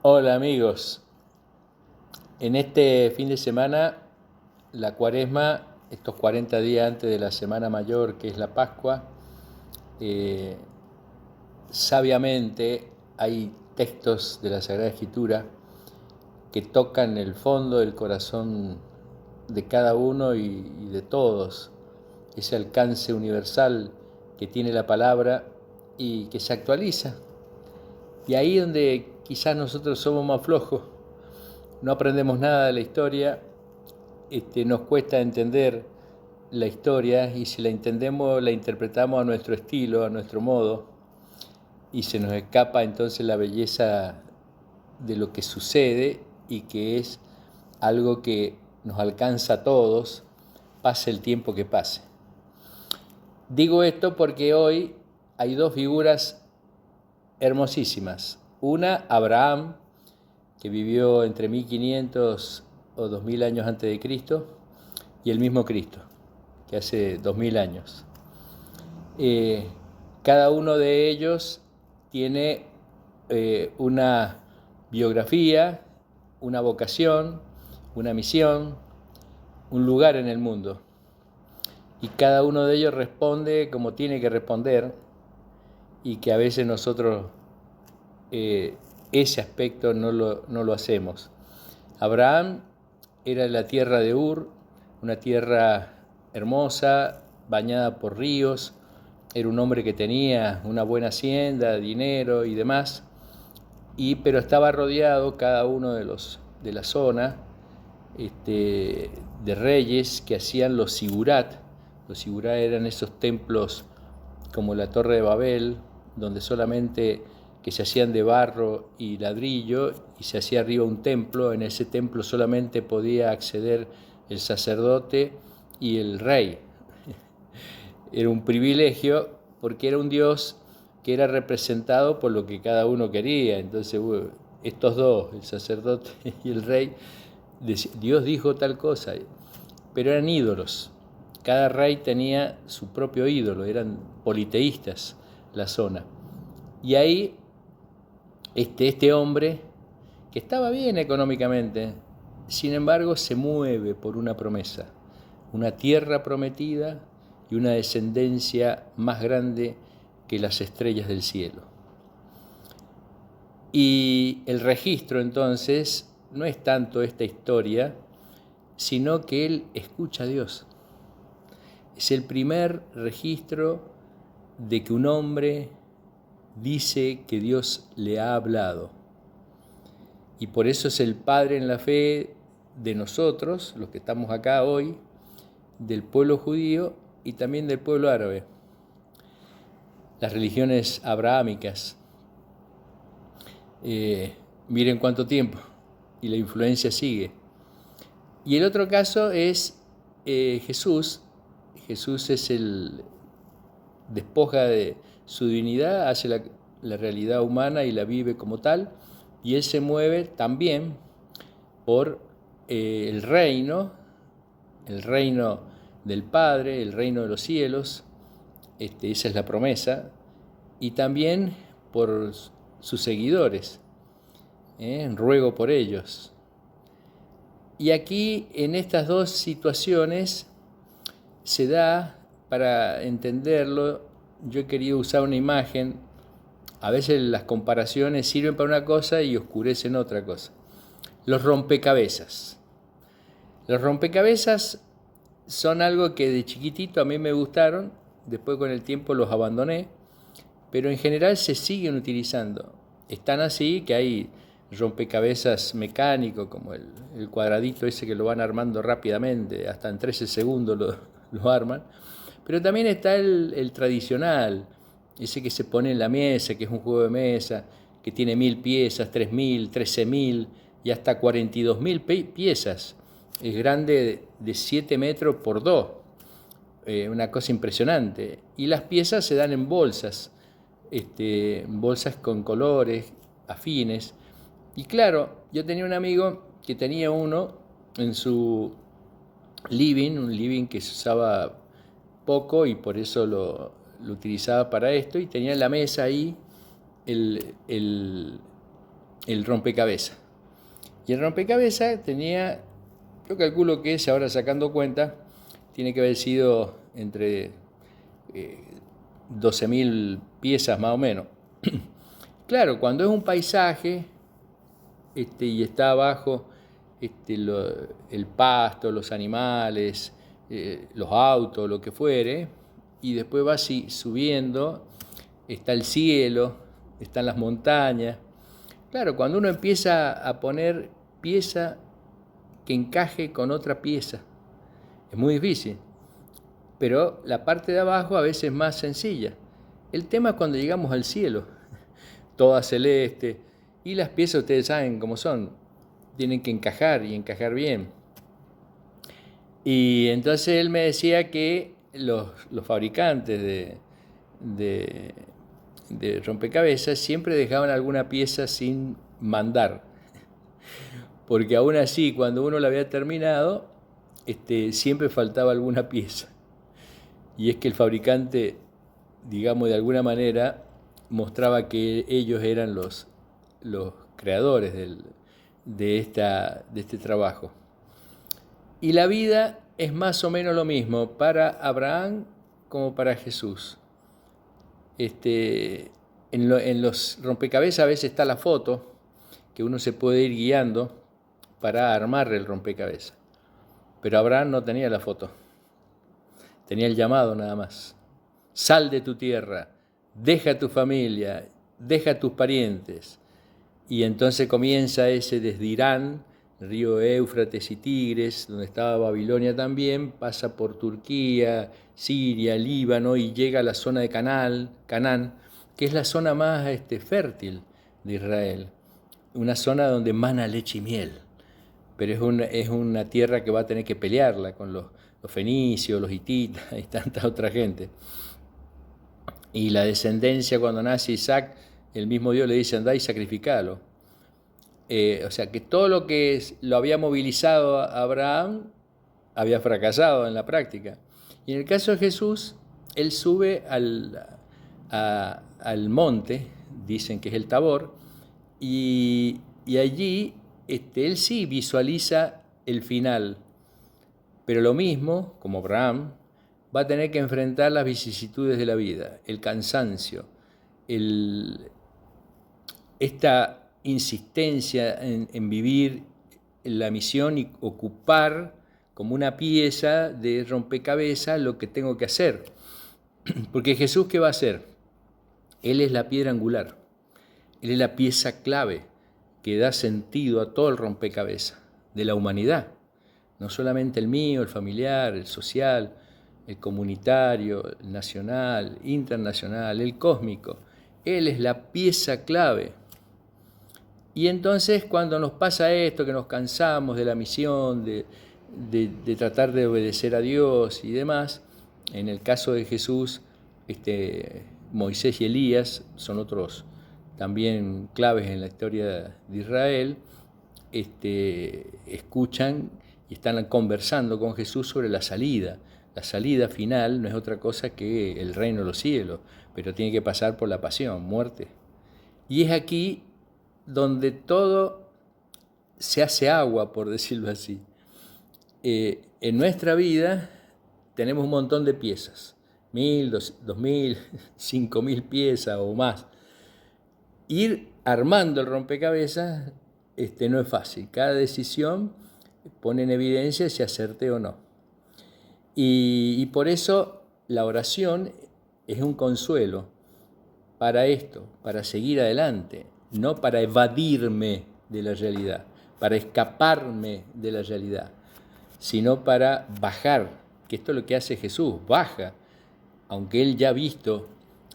Hola amigos, en este fin de semana, la cuaresma, estos 40 días antes de la Semana Mayor, que es la Pascua, eh, sabiamente hay textos de la Sagrada Escritura que tocan el fondo del corazón de cada uno y de todos, ese alcance universal que tiene la palabra y que se actualiza. Y ahí donde quizás nosotros somos más flojos, no aprendemos nada de la historia, nos cuesta entender la historia y si la entendemos la interpretamos a nuestro estilo, a nuestro modo y se nos escapa entonces la belleza de lo que sucede y que es algo que nos alcanza a todos, pase el tiempo que pase. Digo esto porque hoy hay dos figuras hermosísimas. Una, Abraham, que vivió entre 1500 o 2000 años antes de Cristo, y el mismo Cristo, que hace 2000 años. Eh, Cada uno de ellos tiene una biografía, una vocación, una misión, un lugar en el mundo. Y cada uno de ellos responde como tiene que responder y que a veces nosotros ese aspecto no lo hacemos. Abraham era de la tierra de Ur, una tierra hermosa, bañada por ríos. Era un hombre que tenía una buena hacienda, dinero y demás, pero estaba rodeado cada uno de la zona de reyes que hacían los sigurat. Los sigurat eran esos templos como la Torre de Babel, donde solamente que se hacían de barro y ladrillo y se hacía arriba un templo. En ese templo solamente podía acceder el sacerdote y el rey. Era un privilegio porque era un Dios que era representado por lo que cada uno quería. Entonces, estos dos, el sacerdote y el rey, Dios dijo tal cosa, pero eran ídolos. Cada rey tenía su propio ídolo, eran politeístas la zona. Y ahí este hombre, que estaba bien económicamente, sin embargo se mueve por una promesa, una tierra prometida y una descendencia más grande que las estrellas del cielo. Y el registro entonces no es tanto esta historia, sino que él escucha a Dios. Es el primer registro de que un hombre dice que Dios le ha hablado. Y por eso es el padre en la fe de nosotros, los que estamos acá hoy, del pueblo judío y también del pueblo árabe. Las religiones abrahámicas. Miren cuánto tiempo y la influencia sigue. Y el otro caso es Jesús. Jesús es despoja de su divinidad, hace la realidad humana y la vive como tal, y él se mueve también por el reino del Padre, el reino de los cielos, esa es la promesa, y también por sus seguidores, ruego por ellos. Y aquí, en estas dos situaciones, se da, para entenderlo, yo he querido usar una imagen. A veces las comparaciones sirven para una cosa y oscurecen otra cosa. Los rompecabezas. Los rompecabezas son algo que de chiquitito a mí me gustaron, después con el tiempo los abandoné, pero en general se siguen utilizando. Están así que hay rompecabezas mecánicos, como el cuadradito ese que lo van armando rápidamente, hasta en 13 segundos lo arman. Pero también está el tradicional, ese que se pone en la mesa, que es un juego de mesa, que tiene 1000 piezas, 3000, 13000 y hasta 42000 piezas. Es grande de 7 metros por 2, una cosa impresionante. Y las piezas se dan en bolsas, bolsas con colores afines. Y claro, yo tenía un amigo que tenía uno en su living, un living que se usaba poco y por eso lo utilizaba para esto, y tenía en la mesa ahí el el rompecabezas. Y el rompecabezas tenía, yo calculo que ahora sacando cuenta, tiene que haber sido entre 12.000 piezas más o menos. Claro, cuando es un paisaje y está abajo el pasto, los animales, los autos, lo que fuere, y después va subiendo, está el cielo, están las montañas. Claro, cuando uno empieza a poner pieza que encaje con otra pieza, es muy difícil, pero la parte de abajo a veces es más sencilla. El tema es cuando llegamos al cielo, toda celeste, y las piezas ustedes saben cómo son, tienen que encajar y encajar bien. Y entonces él me decía que los fabricantes de rompecabezas siempre dejaban alguna pieza sin mandar, porque aún así cuando uno la había terminado, siempre faltaba alguna pieza. Y es que el fabricante, digamos de alguna manera, mostraba que ellos eran los creadores de este trabajo. Y la vida es más o menos lo mismo para Abraham como para Jesús. En los rompecabezas a veces está la foto, que uno se puede ir guiando para armar el rompecabezas. Pero Abraham no tenía la foto, tenía el llamado nada más. Sal de tu tierra, deja tu familia, deja tus parientes. Y entonces comienza ese desde Irán, río Éufrates y Tigres, donde estaba Babilonia también, pasa por Turquía, Siria, Líbano y llega a la zona de Canaán, que es la zona más fértil de Israel, una zona donde mana leche y miel, pero es una tierra que va a tener que pelearla con los fenicios, los hititas y tanta otra gente. Y la descendencia, cuando nace Isaac, el mismo Dios le dice, andá y sacrificalo. O sea que todo lo que lo había movilizado a Abraham había fracasado en la práctica. Y en el caso de Jesús, él sube al monte, dicen que es el Tabor, y allí él sí visualiza el final. Pero lo mismo, como Abraham, va a tener que enfrentar las vicisitudes de la vida, el cansancio, esta insistencia en vivir la misión y ocupar como una pieza de rompecabezas lo que tengo que hacer. Porque Jesús, ¿qué va a hacer? Él es la piedra angular, Él es la pieza clave que da sentido a todo el rompecabezas de la humanidad. No solamente el mío, el familiar, el social, el comunitario, el nacional, internacional, el cósmico. Él es la pieza clave. Y entonces cuando nos pasa esto, que nos cansamos de la misión, de tratar de obedecer a Dios y demás, en el caso de Jesús, Moisés y Elías son otros también claves en la historia de Israel, escuchan y están conversando con Jesús sobre la salida. La salida final no es otra cosa que el reino de los cielos, pero tiene que pasar por la pasión, muerte. Y es aquí donde todo se hace agua, por decirlo así. En nuestra vida tenemos un montón de piezas, 1.000, 2.000, 5.000 piezas o más. Ir armando el rompecabezas no es fácil. Cada decisión pone en evidencia si acerté o no. Y por eso la oración es un consuelo para esto, para seguir adelante, no para evadirme de la realidad, para escaparme de la realidad, sino para bajar, que esto es lo que hace Jesús, baja, aunque él ya ha visto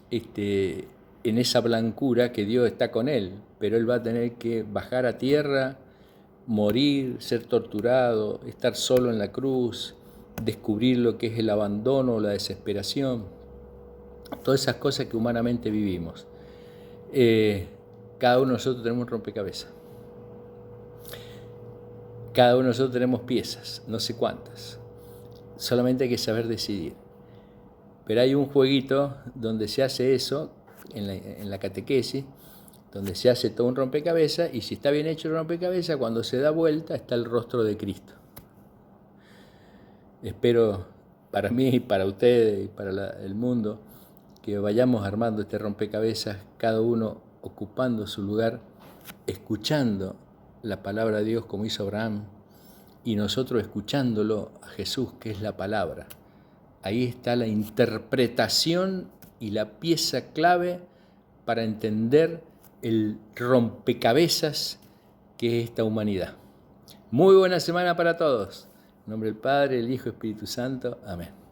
en esa blancura que Dios está con él, pero él va a tener que bajar a tierra, morir, ser torturado, estar solo en la cruz, descubrir lo que es el abandono, la desesperación, todas esas cosas que humanamente vivimos. Cada uno de nosotros tenemos un rompecabezas. Cada uno de nosotros tenemos piezas, no sé cuántas. Solamente hay que saber decidir. Pero hay un jueguito donde se hace eso, en la catequesis, donde se hace todo un rompecabezas, y si está bien hecho el rompecabezas, cuando se da vuelta está el rostro de Cristo. Espero para mí, para ustedes y para el mundo, que vayamos armando este rompecabezas, cada uno ocupando su lugar, escuchando la palabra de Dios como hizo Abraham, y nosotros escuchándolo a Jesús, que es la palabra. Ahí está la interpretación y la pieza clave para entender el rompecabezas que es esta humanidad. Muy buena semana para todos. En nombre del Padre, el Hijo y Espíritu Santo. Amén.